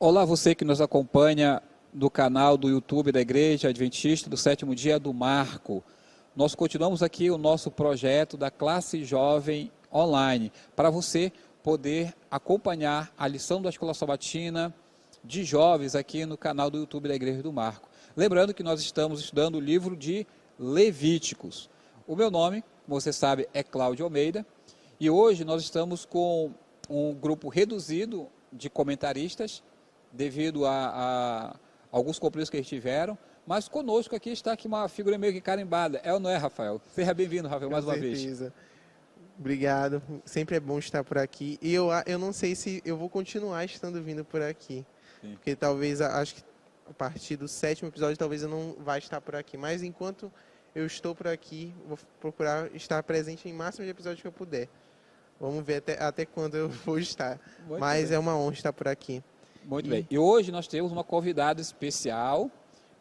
Olá, você que nos acompanha no canal do YouTube da Igreja Adventista do Sétimo Dia do Marco. Nós continuamos aqui o nosso projeto da classe jovem online, para você poder acompanhar a lição da Escola Sabatina de jovens aqui no canal do YouTube da Igreja do Marco. Lembrando que nós estamos estudando o livro de Levíticos. O meu nome, como você sabe, é Cláudio Almeida, e hoje nós estamos com um grupo reduzido de comentaristas, devido a alguns compromissos que eles tiveram, mas conosco aqui está uma figura meio que carimbada. É ou não é, Rafael? Seja bem-vindo, Rafael, mais uma vez. Com certeza. Obrigado. Sempre é bom estar por aqui. E eu não sei se eu vou continuar estando vindo por aqui. Sim. Porque talvez, acho que a partir do 7º episódio, talvez eu não vá estar por aqui. Mas enquanto eu estou por aqui, vou procurar estar presente em máximo de episódios que eu puder. Vamos ver até quando eu vou estar. Mas é uma honra estar por aqui. Muito bem. E hoje nós temos uma convidada especial,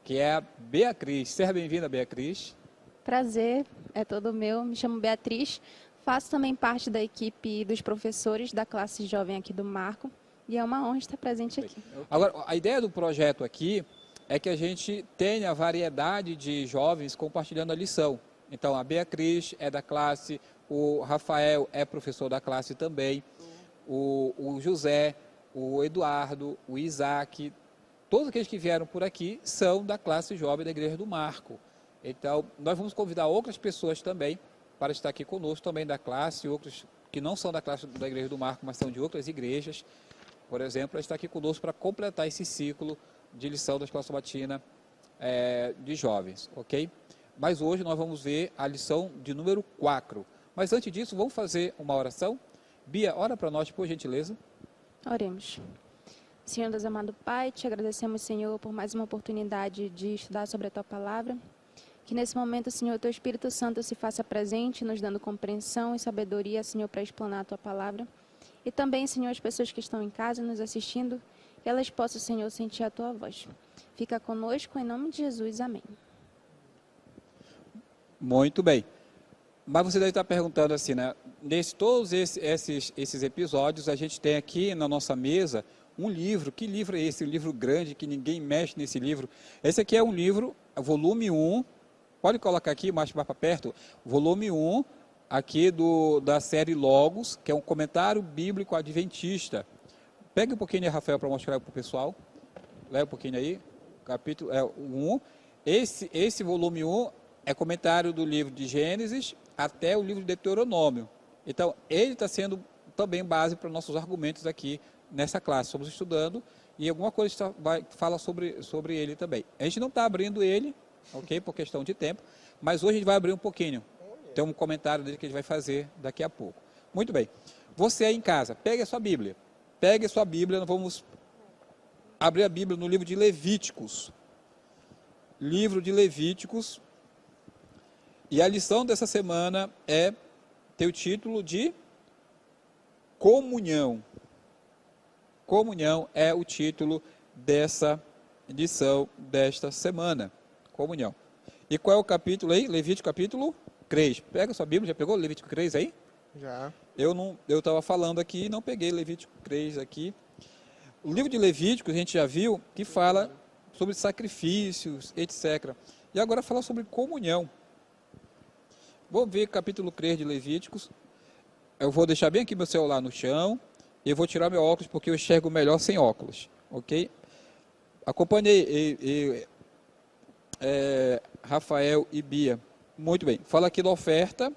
que é a Beatriz. Seja bem-vinda, Beatriz. Prazer, é todo meu. Me chamo Beatriz. Faço também parte da equipe dos professores da classe jovem aqui do Marco. E é uma honra estar presente aqui. Agora, a ideia do projeto aqui é que a gente tenha variedade de jovens compartilhando a lição. Então, a Beatriz é da classe, o Rafael é professor da classe também, o José, o Eduardo, o Isaac, todos aqueles que vieram por aqui são da classe jovem da Igreja do Marco. Então, nós vamos convidar outras pessoas também para estar aqui conosco, também da classe, outros que não são da classe da Igreja do Marco, mas são de outras igrejas, por exemplo, para estar aqui conosco para completar esse ciclo de lição da Escola Sabatina de jovens, ok? Mas hoje nós vamos ver a lição de número 4. Mas antes disso, vamos fazer uma oração? Bia, ora para nós, por gentileza. Oremos. Senhor Deus amado Pai, te agradecemos, Senhor, por mais uma oportunidade de estudar sobre a Tua Palavra. Que nesse momento, Senhor, Teu Espírito Santo se faça presente, nos dando compreensão e sabedoria, Senhor, para explanar a Tua Palavra. E também, Senhor, as pessoas que estão em casa nos assistindo, que elas possam, Senhor, sentir a Tua voz. Fica conosco, em nome de Jesus. Amém. Muito bem. Mas você deve estar perguntando assim, né? Todos esses episódios, a gente tem aqui na nossa mesa um livro. Que livro é esse? Um livro grande, que ninguém mexe nesse livro. Esse aqui é um livro, volume 1, pode colocar aqui, mais para perto, volume 1, aqui da série Logos, que é um comentário bíblico adventista. Pega um pouquinho aí, Rafael, para mostrar para o pessoal. Leva um pouquinho aí, capítulo 1. Esse volume 1 é comentário do livro de Gênesis até o livro de Deuteronômio. Então, ele está sendo também base para nossos argumentos aqui nessa classe. Estamos estudando e alguma coisa fala sobre ele também. A gente não está abrindo ele, ok, por questão de tempo, mas hoje a gente vai abrir um pouquinho. Tem um comentário dele que a gente vai fazer daqui a pouco. Muito bem. Você aí em casa, pegue a sua Bíblia. Pegue a sua Bíblia, nós vamos abrir a Bíblia no livro de Levíticos. Livro de Levíticos. E a lição dessa semana tem o título de Comunhão. Comunhão é o título dessa lição desta semana. Comunhão. E qual é o capítulo aí? Levítico capítulo 3. Pega a sua Bíblia, já pegou Levítico 3 aí? Já. Eu estava falando aqui e não peguei Levítico 3 aqui. O livro de Levítico a gente já viu que fala sobre sacrifícios, etc. E agora fala sobre comunhão. Vamos ver capítulo 3 de Levíticos. Eu vou deixar bem aqui meu celular no chão. E eu vou tirar meu óculos porque eu enxergo melhor sem óculos. Ok? Acompanhei Rafael e Bia. Muito bem. Fala aqui da oferta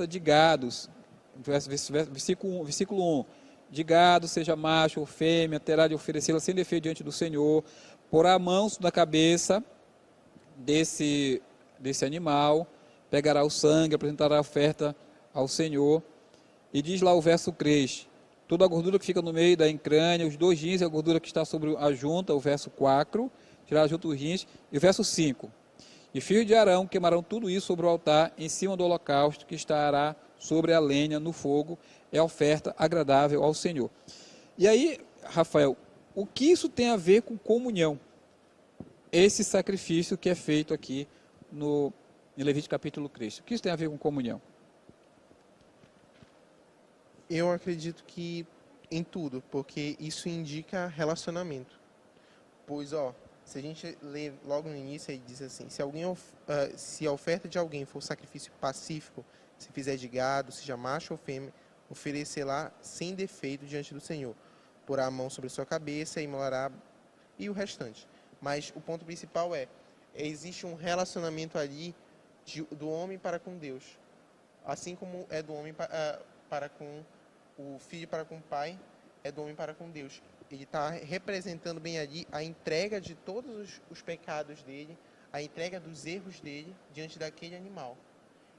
de gados. Versículo 1. De gado, seja macho ou fêmea, terá de oferecê-la sem defeito diante do Senhor. Porá a mão na cabeça desse animal. Pegará o sangue, apresentará a oferta ao Senhor. E diz lá o verso 3, toda a gordura que fica no meio da encrânea, os 2 rins e a gordura que está sobre a junta, o verso 4, tirar junto os rins. E o verso 5, e filhos de Arão queimarão tudo isso sobre o altar, em cima do holocausto que estará sobre a lenha no fogo, é a oferta agradável ao Senhor. E aí, Rafael, o que isso tem a ver com comunhão? Esse sacrifício que é feito aqui em Levítico capítulo 3. O que isso tem a ver com comunhão? Eu acredito que em tudo, porque isso indica relacionamento. Pois, se a gente lê logo no início, aí diz assim, se a oferta de alguém for sacrifício pacífico, se fizer de gado, seja macho ou fêmea, oferecerá sem defeito diante do Senhor. Porá a mão sobre sua cabeça e imolará, e o restante. Mas o ponto principal existe um relacionamento ali do homem para com Deus. Assim como é do homem para com o filho para com o pai, é do homem para com Deus. Ele está representando bem ali a entrega de todos os pecados dele, a entrega dos erros dele diante daquele animal.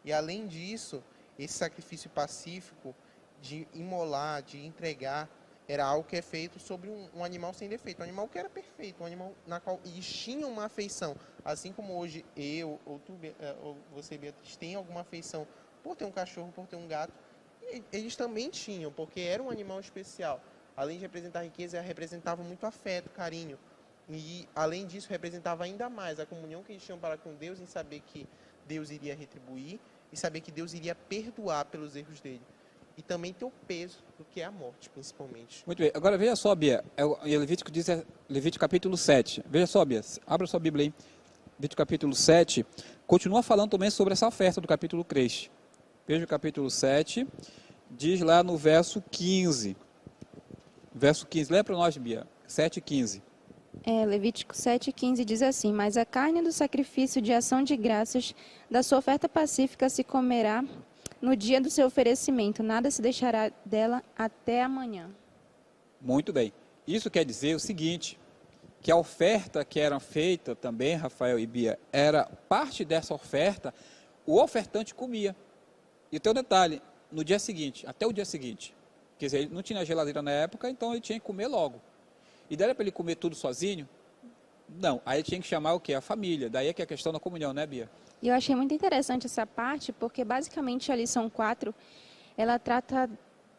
E além disso, esse sacrifício pacífico de imolar, de entregar, era algo que é feito sobre um animal sem defeito, um animal que era perfeito, um animal na qual eles tinham uma afeição. Assim como hoje eu, ou você, Beatriz, tem alguma afeição por ter um cachorro, por ter um gato, eles também tinham, porque era um animal especial. Além de representar riqueza, representava muito afeto, carinho. E, além disso, representava ainda mais a comunhão que eles tinham para com Deus, em saber que Deus iria retribuir e saber que Deus iria perdoar pelos erros dele. E também ter o peso do que é a morte, principalmente. Muito bem. Agora, veja só, Bia. Levítico diz, Levítico capítulo 7. Veja só, Bia. Abra sua Bíblia aí. Levítico capítulo 7. Continua falando também sobre essa oferta do capítulo 3. Veja o capítulo 7. Diz lá no verso 15. Verso 15. Lê para nós, Bia. 7:15. Levítico 7,15 diz assim: Mas a carne do sacrifício de ação de graças da sua oferta pacífica se comerá no dia do seu oferecimento, nada se deixará dela até amanhã. Muito bem. Isso quer dizer o seguinte, que a oferta que era feita também, Rafael e Bia, era parte dessa oferta, o ofertante comia. E tem um detalhe, no dia seguinte, até o dia seguinte, quer dizer, ele não tinha geladeira na época, então ele tinha que comer logo. E daí para ele comer tudo sozinho? Não, aí ele tinha que chamar o quê? A família. Daí é que é a questão da comunhão, né, Bia? E eu achei muito interessante essa parte, porque basicamente a lição 4, ela trata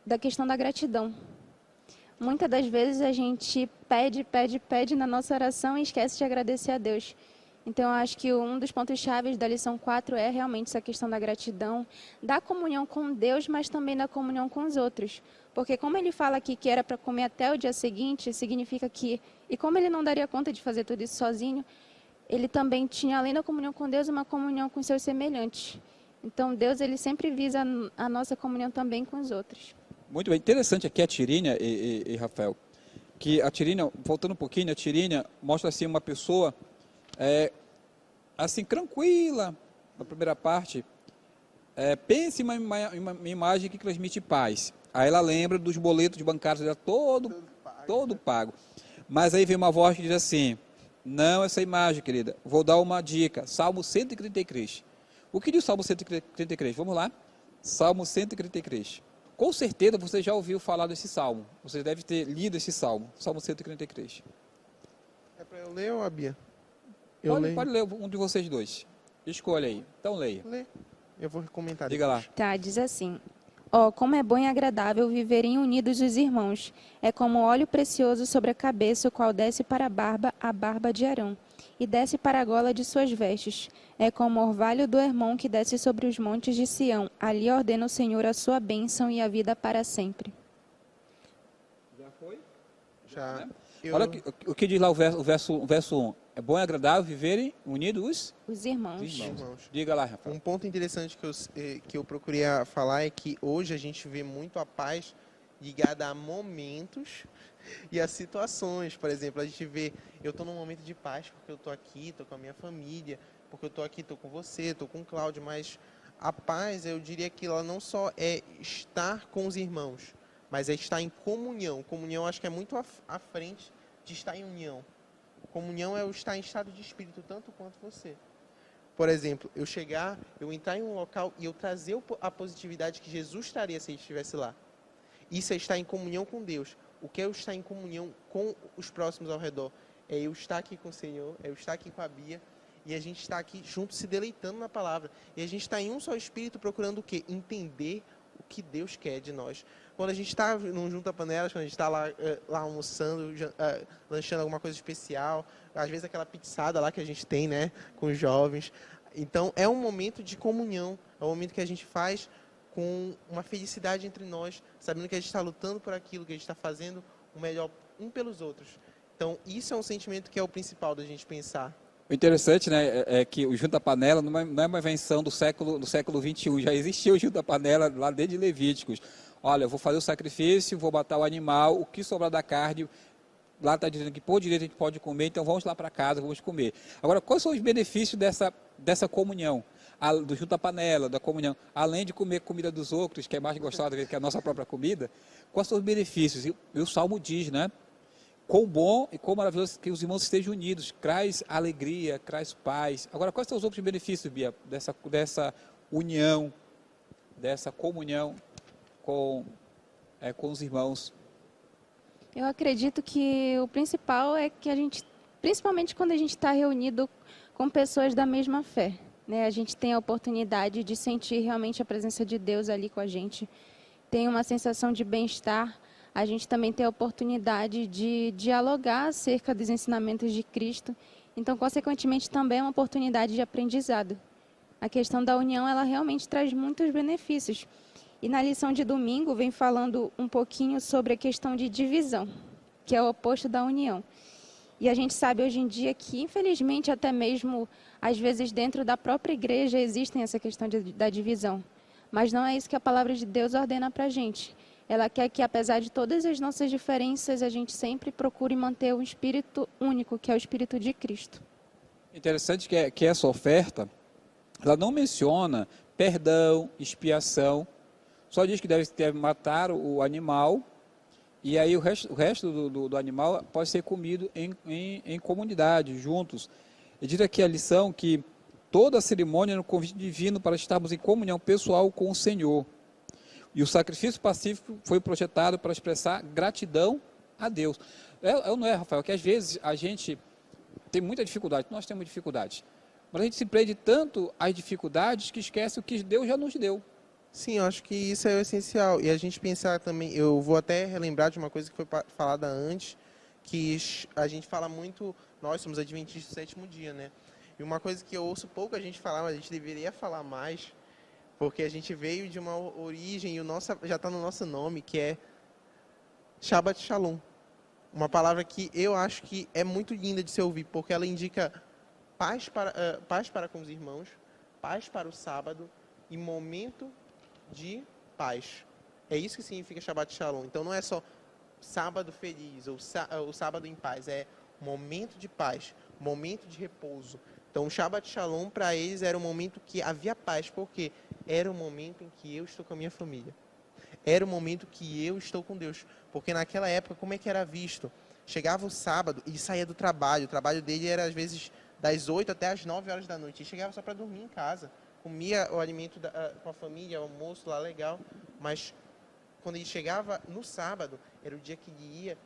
da questão da gratidão. Muitas das vezes a gente pede na nossa oração e esquece de agradecer a Deus. Então, eu acho que um dos pontos chaves da lição 4 é realmente essa questão da gratidão, da comunhão com Deus, mas também da comunhão com os outros. Porque como ele fala aqui que era para comer até o dia seguinte, significa que, e como ele não daria conta de fazer tudo isso sozinho, ele também tinha, além da comunhão com Deus, uma comunhão com seus semelhantes. Então, Deus, ele sempre visa a nossa comunhão também com os outros. Muito bem. Interessante aqui a tirinha, e Rafael, que a tirinha, voltando um pouquinho, a tirinha mostra assim uma pessoa, assim, tranquila, na primeira parte. Pense em uma imagem que transmite paz. Aí ela lembra dos boletos bancários dela, todo pago. Mas aí vem uma voz que diz assim: não essa imagem, querida, vou dar uma dica. Salmo 133. O que diz o Salmo 133? Vamos lá. Salmo 133. Com certeza você já ouviu falar desse salmo. Você deve ter lido esse salmo. Salmo 133. É para eu ler ou a Bia? Pode ler um de vocês dois. Escolha aí. Então leia. Lê. Eu vou comentar. Diga depois. lá. Tá, diz assim: como é bom e agradável viverem unidos os irmãos. É como óleo precioso sobre a cabeça, o qual desce para a barba de Arão, e desce para a gola de suas vestes. É como o orvalho do Hermon que desce sobre os montes de Sião. Ali ordena o Senhor a sua bênção e a vida para sempre. Já foi? Já. Né? Olha o que diz lá o verso 1. É bom e agradável viverem unidos Os irmãos. os irmãos. Diga lá, Rafael. Um ponto interessante que eu procurei falar é que hoje a gente vê muito a paz ligada a momentos e a situações. Por exemplo, a gente vê, eu estou num momento de paz porque eu estou aqui, estou com a minha família, porque eu estou aqui, estou com você, estou com o Cláudio, mas a paz, eu diria que ela não só é estar com os irmãos, mas é estar em comunhão. Comunhão acho que é muito à frente de estar em união. Comunhão é eu estar em estado de espírito tanto quanto você. Por exemplo, eu entrar em um local e eu trazer a positividade que Jesus traria se ele estivesse lá. Isso é estar em comunhão com Deus. O que é eu estar em comunhão com os próximos ao redor? É eu estar aqui com o Senhor, é eu estar aqui com a Bia, e a gente está aqui junto se deleitando na palavra. E a gente está em um só espírito procurando o quê? Entender o que Deus quer de nós. Quando a gente está num junta-panelas, quando a gente está lá almoçando, lanchando alguma coisa especial, às vezes aquela pizzada lá que a gente tem, né, com os jovens. Então, é um momento de comunhão, é um momento que a gente faz com uma felicidade entre nós, sabendo que a gente está lutando por aquilo, que a gente está fazendo o melhor um pelos outros. Então, isso é um sentimento que é o principal da gente pensar. O interessante, né, é que o junta-panela não é uma invenção do século XXI, já existia o junta-panela lá desde Levíticos. Olha, eu vou fazer o sacrifício, vou matar o animal, o que sobrar da carne, lá está dizendo que por direito a gente pode comer, então vamos lá para casa, vamos comer. Agora, quais são os benefícios dessa comunhão? Do junta-panela, da comunhão, além de comer comida dos outros, que é mais gostosa que a nossa própria comida, quais são os benefícios? E o Salmo diz, né? Quão bom e quão maravilhoso que os irmãos estejam unidos, traz alegria, traz paz. Agora, quais são os outros benefícios, Bia, dessa união, dessa comunhão com os irmãos? Eu acredito que o principal é que a gente, principalmente quando a gente está reunido com pessoas da mesma fé, né? A gente tem a oportunidade de sentir realmente a presença de Deus ali com a gente. Tem uma sensação de bem-estar. A gente também tem a oportunidade de dialogar acerca dos ensinamentos de Cristo. Então, consequentemente, também é uma oportunidade de aprendizado. A questão da união, ela realmente traz muitos benefícios. E na lição de domingo, vem falando um pouquinho sobre a questão de divisão, que é o oposto da união. E a gente sabe hoje em dia que, infelizmente, até mesmo, às vezes, dentro da própria igreja, existem essa questão da divisão. Mas não é isso que a palavra de Deus ordena para a gente. Ela quer que, apesar de todas as nossas diferenças, a gente sempre procure manter o Espírito único, que é o Espírito de Cristo. Interessante que essa oferta, ela não menciona perdão, expiação, só diz que deve matar o animal, e aí o resto do animal pode ser comido em comunidade, juntos. E diz aqui a lição que toda a cerimônia é um convite divino para estarmos em comunhão pessoal com o Senhor. E o sacrifício pacífico foi projetado para expressar gratidão a Deus. Não é, Rafael, que às vezes a gente tem muita dificuldade, nós temos dificuldades, mas a gente se prende tanto às dificuldades que esquece o que Deus já nos deu. Sim, eu acho que isso é o essencial. E a gente pensar também, eu vou até relembrar de uma coisa que foi falada antes, que a gente fala muito, nós somos adventistas do sétimo dia, né? E uma coisa que eu ouço pouco a gente falar, mas a gente deveria falar mais, porque a gente veio de uma origem, e já está no nosso nome, que é Shabbat Shalom. Uma palavra que eu acho que é muito linda de se ouvir, porque ela indica paz para com os irmãos, paz para o sábado e momento de paz. É isso que significa Shabbat Shalom. Então não é só sábado feliz ou sábado em paz, é momento de paz, momento de repouso. Então o Shabbat Shalom para eles era um momento que havia paz, porque era o momento em que eu estou com a minha família. Era o momento que eu estou com Deus. Porque naquela época, como é que era visto? Chegava o sábado e saía do trabalho. O trabalho dele era às vezes das 8 até as 9 horas da noite. E chegava só para dormir em casa. Comia o alimento com a família, o almoço lá, legal. Mas quando ele chegava no sábado, era o dia que ele ia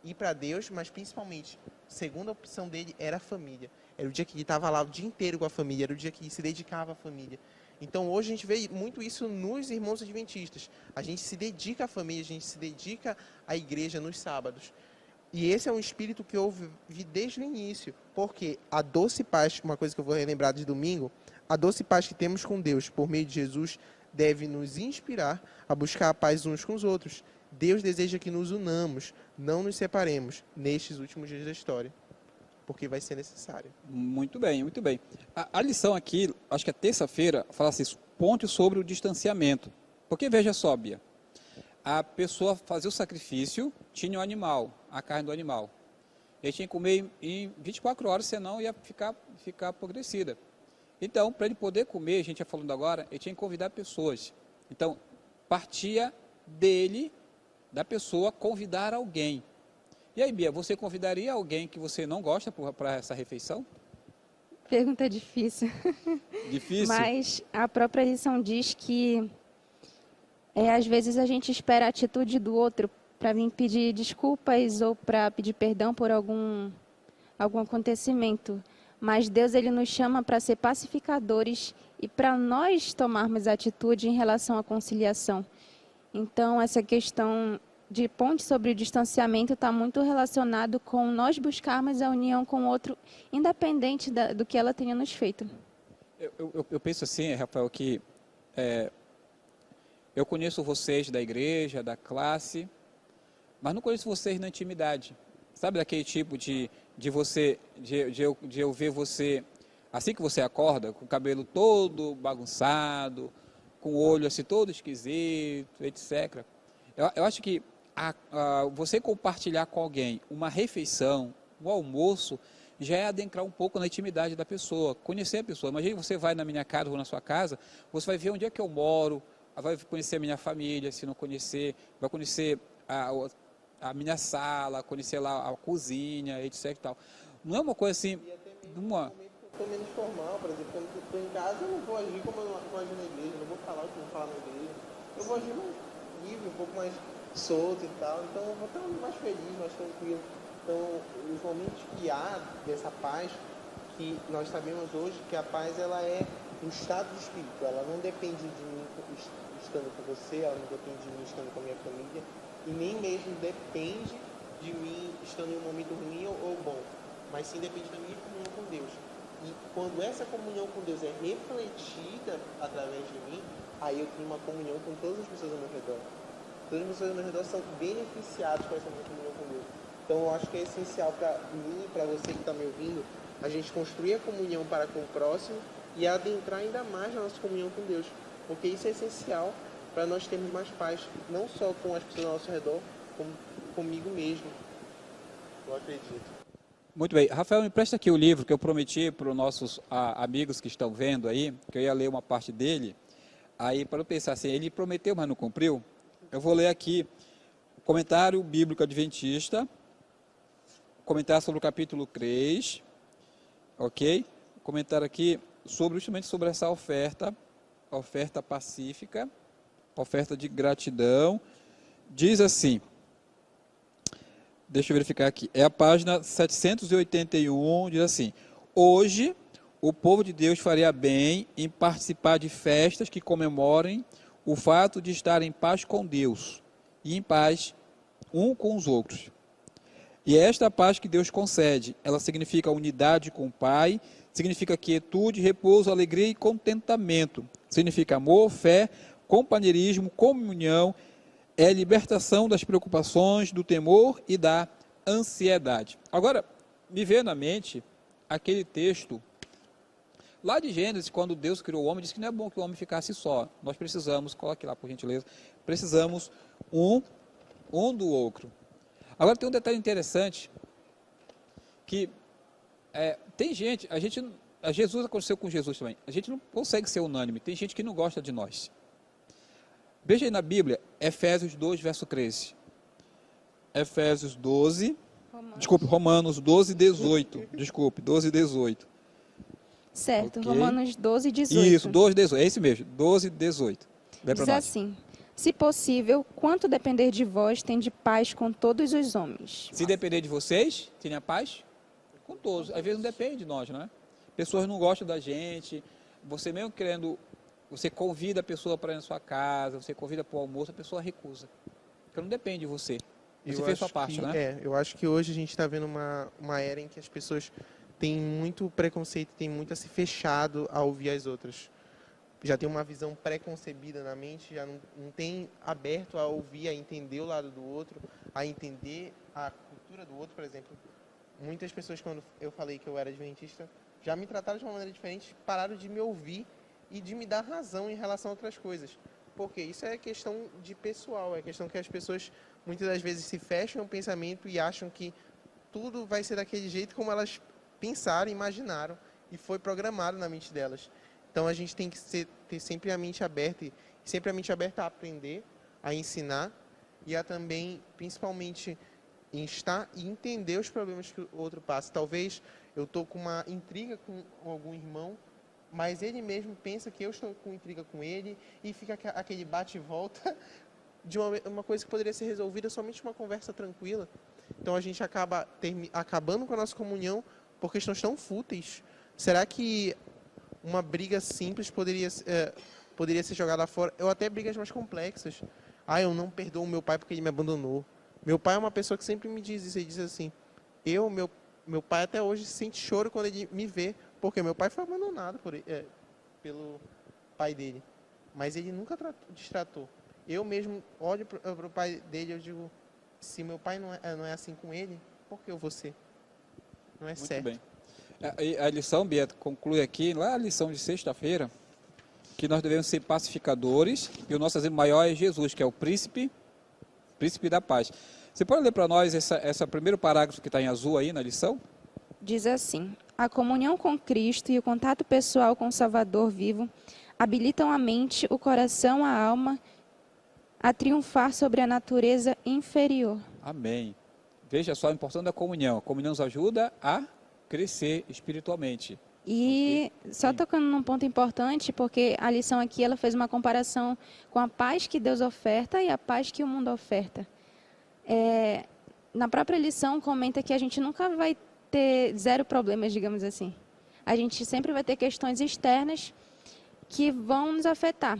ir para Deus, mas principalmente, a segunda opção dele era a família. Era o dia que ele estava lá o dia inteiro com a família, era o dia que ele se dedicava à família. Então hoje a gente vê muito isso nos irmãos adventistas. A gente se dedica à família, a gente se dedica à igreja nos sábados. E esse é um espírito que eu vi desde o início. Porque a doce paz, uma coisa que eu vou relembrar de domingo, a doce paz que temos com Deus por meio de Jesus deve nos inspirar a buscar a paz uns com os outros. Deus deseja que nos unamos, não nos separemos nestes últimos dias da história, porque vai ser necessário. Muito bem, muito bem. A lição aqui, acho que é terça-feira, fala assim, ponte sobre o distanciamento. Porque veja só, Bia, a pessoa fazia o sacrifício, tinha o animal, a carne do animal. Ele tinha que comer em 24 horas, senão ia ficar apodrecida. Então, para ele poder comer, a gente já falando agora, ele tinha que convidar pessoas. Então, partia dele, da pessoa, convidar alguém. E aí, Bia, você convidaria alguém que você não gosta para essa refeição? Pergunta difícil. Difícil? Mas a própria lição diz que às vezes a gente espera a atitude do outro para vir pedir desculpas ou para pedir perdão por algum acontecimento. Mas Deus ele nos chama para ser pacificadores e para nós tomarmos atitude em relação à conciliação. Então, essa questão de ponte sobre o distanciamento está muito relacionado com nós buscarmos a união com o outro, independente do que ela tenha nos feito. Eu penso assim, Rafael, que Eu conheço vocês da igreja, da classe, mas não conheço vocês na intimidade. Sabe daquele tipo de eu ver você, assim que você acorda, com o cabelo todo bagunçado, com o olho assim todo esquisito, etc. Eu acho que você compartilhar com alguém uma refeição, um almoço, já é adentrar um pouco na intimidade da pessoa, conhecer a pessoa. Imagina você vai na minha casa ou na sua casa, você vai ver onde é que eu moro, vai conhecer a minha família, se não conhecer, vai conhecer a minha sala, conhecer lá a cozinha, etc. E tal. Não é uma coisa assim, E até mesmo no momento que eu estou menos formal, por exemplo, quando eu estou em casa, eu não vou agir como eu não agir na igreja, eu não vou falar o que eu vou falar na igreja. Eu vou agir mais livre, um pouco mais solto e tal, então eu vou estar mais feliz, mais tranquilo. Então, os momentos que há dessa paz, que nós sabemos hoje que a paz ela é um estado de espírito, ela não depende de mim estando com você, ela não depende de mim estando com a minha família, e nem mesmo depende de mim estando em um momento ruim ou bom, mas sim depende da minha comunhão com Deus. E quando essa comunhão com Deus é refletida através de mim, aí eu tenho uma comunhão com todas as pessoas ao meu redor. Todas as pessoas ao meu redor são beneficiadas com essa minha comunhão com Deus. Então eu acho que é essencial para mim e para você que está me ouvindo, a gente construir a comunhão para com o próximo e adentrar ainda mais na nossa comunhão com Deus. Porque isso é essencial para nós termos mais paz, não só com as pessoas ao nosso redor, como comigo mesmo. Eu acredito. Muito bem. Rafael, me presta aqui o livro que eu prometi para os nossos amigos que estão vendo aí, que eu ia ler uma parte dele. Aí, para eu pensar assim, ele prometeu, mas não cumpriu. Eu vou ler aqui o Comentário Bíblico Adventista, comentário sobre o capítulo 3, ok? Comentário aqui justamente sobre essa oferta pacífica, oferta de gratidão. Diz assim, deixa eu verificar aqui, é a página 781, diz assim: hoje o povo de Deus faria bem em participar de festas que comemorem o fato de estar em paz com Deus e em paz um com os outros. E é esta paz que Deus concede. Ela significa unidade com o Pai, significa quietude, repouso, alegria e contentamento. Significa amor, fé, companheirismo, comunhão, é libertação das preocupações, do temor e da ansiedade. Agora, me veio na mente aquele texto lá de Gênesis, quando Deus criou o homem, disse que não é bom que o homem ficasse só. Nós precisamos, coloque lá por gentileza, precisamos um do outro. Agora tem um detalhe interessante, que tem gente, Jesus aconteceu com Jesus também, a gente não consegue ser unânime, tem gente que não gosta de nós. Veja aí na Bíblia, Efésios 2, verso 13. Efésios 12, Romanos 12, 18. 12, 18. Certo, Okay. Romanos 12, 18. Isso, 12, 18, é esse mesmo, 12, 18. Diz assim: se possível, quanto depender de vós, tende paz com todos os homens. Se depender de vocês, tenha paz com todos. Às vezes não depende de nós, não é? Pessoas não gostam da gente, você mesmo querendo, você convida a pessoa para ir na sua casa, você convida para o almoço, a pessoa recusa. Porque não depende de você. Você fez sua parte, né? Eu acho que hoje a gente está vendo uma era em que as pessoas têm muito preconceito, têm muito a se fechado a ouvir as outras. Já tem uma visão pré-concebida na mente, já não tem aberto a ouvir, a entender o lado do outro, a entender a cultura do outro, por exemplo. Muitas pessoas, quando eu falei que eu era adventista, já me trataram de uma maneira diferente, pararam de me ouvir e de me dar razão em relação a outras coisas. Porque isso é questão de pessoal, é questão que as pessoas muitas das vezes se fecham no pensamento e acham que tudo vai ser daquele jeito como elas pensaram, imaginaram e foi programado na mente delas. Então a gente tem que ter sempre a mente aberta, e sempre a mente aberta a aprender, a ensinar e a também, principalmente, estar e entender os problemas que o outro passa. Talvez eu estou com uma intriga com algum irmão, mas ele mesmo pensa que eu estou com intriga com ele e fica aquele bate e volta de uma coisa que poderia ser resolvida somente uma conversa tranquila. Então a gente acaba acabando com a nossa comunhão por questões tão fúteis. Será que uma briga simples poderia ser jogada fora? Ou até brigas mais complexas. Eu não perdoo meu pai porque ele me abandonou. Meu pai é uma pessoa que sempre me diz isso. Ele diz assim, meu pai até hoje sente choro quando ele me vê, porque meu pai foi abandonado pelo pai dele. Mas ele nunca destratou. Eu mesmo olho para o pai dele e eu digo, se meu pai não é assim com ele, por que eu vou ser? Não é Muito certo. bem. A lição, Bia, conclui aqui, lá a lição de sexta-feira, que nós devemos ser pacificadores, e o nosso exemplo maior é Jesus, que é o príncipe da paz. Você pode ler para nós esse primeiro parágrafo que está em azul aí na lição? Diz assim: a comunhão com Cristo e o contato pessoal com o Salvador vivo habilitam a mente, o coração, a alma a triunfar sobre a natureza inferior. Amém. Veja só a importância da comunhão. A comunhão nos ajuda a crescer espiritualmente. E só tocando num ponto importante, porque a lição aqui ela fez uma comparação com a paz que Deus oferta e a paz que o mundo oferta. Na própria lição comenta que a gente nunca vai ter zero problemas, digamos assim. A gente sempre vai ter questões externas que vão nos afetar.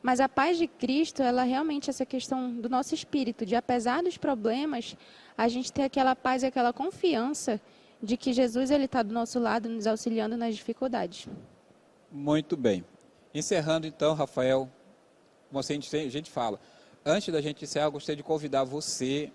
Mas a paz de Cristo, ela realmente essa questão do nosso espírito, de apesar dos problemas, a gente ter aquela paz e aquela confiança de que Jesus ele está do nosso lado, nos auxiliando nas dificuldades. Muito bem. Encerrando então, Rafael, como assim a gente fala, antes da gente encerrar, eu gostaria de convidar você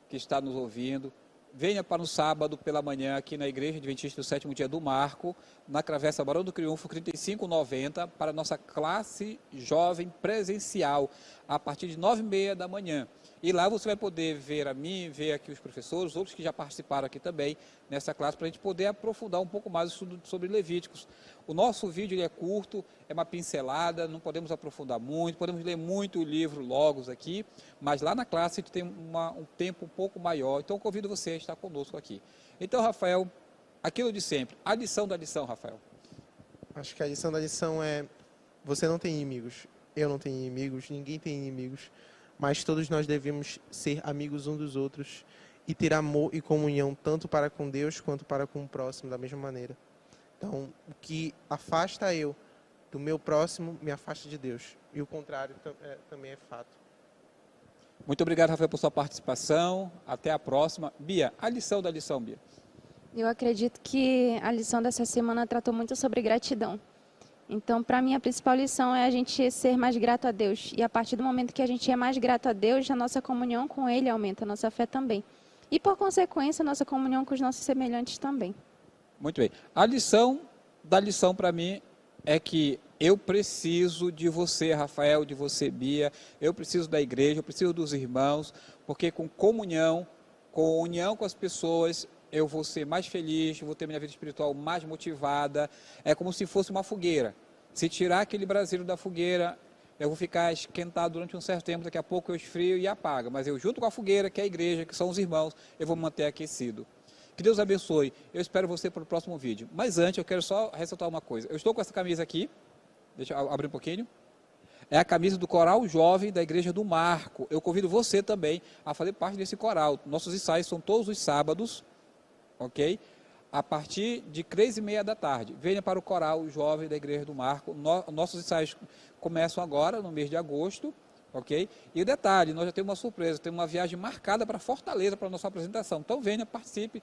que está nos ouvindo, venha para no sábado pela manhã aqui na Igreja Adventista do Sétimo Dia do Marco, na Travessa Barão do Triunfo 3590, para a nossa classe jovem presencial, a partir de 9h30 da manhã. E lá você vai poder ver a mim, ver aqui os professores, outros que já participaram aqui também nessa classe, para a gente poder aprofundar um pouco mais o estudo sobre Levíticos. O nosso vídeo ele é curto, é uma pincelada, não podemos aprofundar muito, podemos ler muito o livro Logos aqui, mas lá na classe a gente tem um tempo um pouco maior, então eu convido você a estar conosco aqui. Então, Rafael, aquilo de sempre, a lição da lição, Rafael. Acho que a lição da lição é, você não tem inimigos, eu não tenho inimigos, ninguém tem inimigos, mas todos nós devemos ser amigos uns dos outros e ter amor e comunhão tanto para com Deus quanto para com o próximo da mesma maneira. Então, o que afasta eu do meu próximo me afasta de Deus. E o contrário também é fato. Muito obrigado, Rafael, por sua participação. Até a próxima. Bia, a lição da lição, Bia. Eu acredito que a lição dessa semana tratou muito sobre gratidão. Então, para mim, a principal lição é a gente ser mais grato a Deus. E a partir do momento que a gente é mais grato a Deus, a nossa comunhão com Ele aumenta, a nossa fé também. E, por consequência, a nossa comunhão com os nossos semelhantes também. Muito bem. A lição da lição para mim é que eu preciso de você, Rafael, de você, Bia. Eu preciso da igreja, eu preciso dos irmãos, porque com comunhão, com união com as pessoas, eu vou ser mais feliz, vou ter minha vida espiritual mais motivada. É como se fosse uma fogueira. Se tirar aquele braseiro da fogueira, eu vou ficar esquentado durante um certo tempo, daqui a pouco eu esfrio e apaga. Mas eu junto com a fogueira, que é a igreja, que são os irmãos, eu vou me manter aquecido. Que Deus abençoe. Eu espero você para o próximo vídeo. Mas antes, eu quero só ressaltar uma coisa. Eu estou com essa camisa aqui. Deixa eu abrir um pouquinho. É a camisa do Coral Jovem da Igreja do Marco. Eu convido você também a fazer parte desse coral. Nossos ensaios são todos os sábados, ok? A partir de 3h30 da tarde. Venha para o Coral Jovem da Igreja do Marco. Nossos ensaios começam agora, no mês de agosto, ok? E o detalhe, nós já temos uma surpresa, temos uma viagem marcada para Fortaleza, para a nossa apresentação. Então venha, participe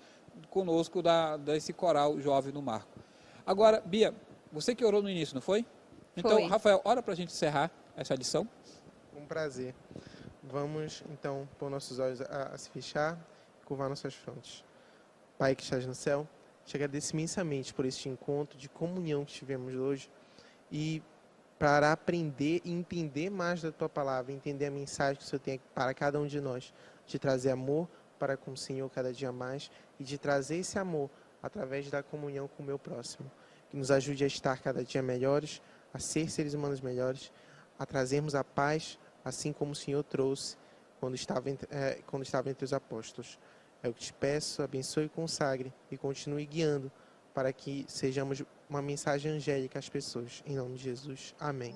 conosco desse Coral Jovem do Marco. Agora, Bia, você que orou no início, não foi? Então, Foi. Rafael, ora para a gente encerrar essa lição. Um prazer. Vamos, então, pôr nossos olhos a se fechar e curvar nossas frontes. Pai que estás no céu, te agradeço imensamente por este encontro de comunhão que tivemos hoje e para aprender e entender mais da Tua Palavra, entender a mensagem que o Senhor tem para cada um de nós, de trazer amor para com o Senhor cada dia mais e de trazer esse amor através da comunhão com o meu próximo. Que nos ajude a estar cada dia melhores, a ser seres humanos melhores, a trazermos a paz, assim como o Senhor trouxe quando estava entre os apóstolos. É o que te peço, abençoe e consagre e continue guiando para que sejamos uma mensagem angélica às pessoas. Em nome de Jesus. Amém.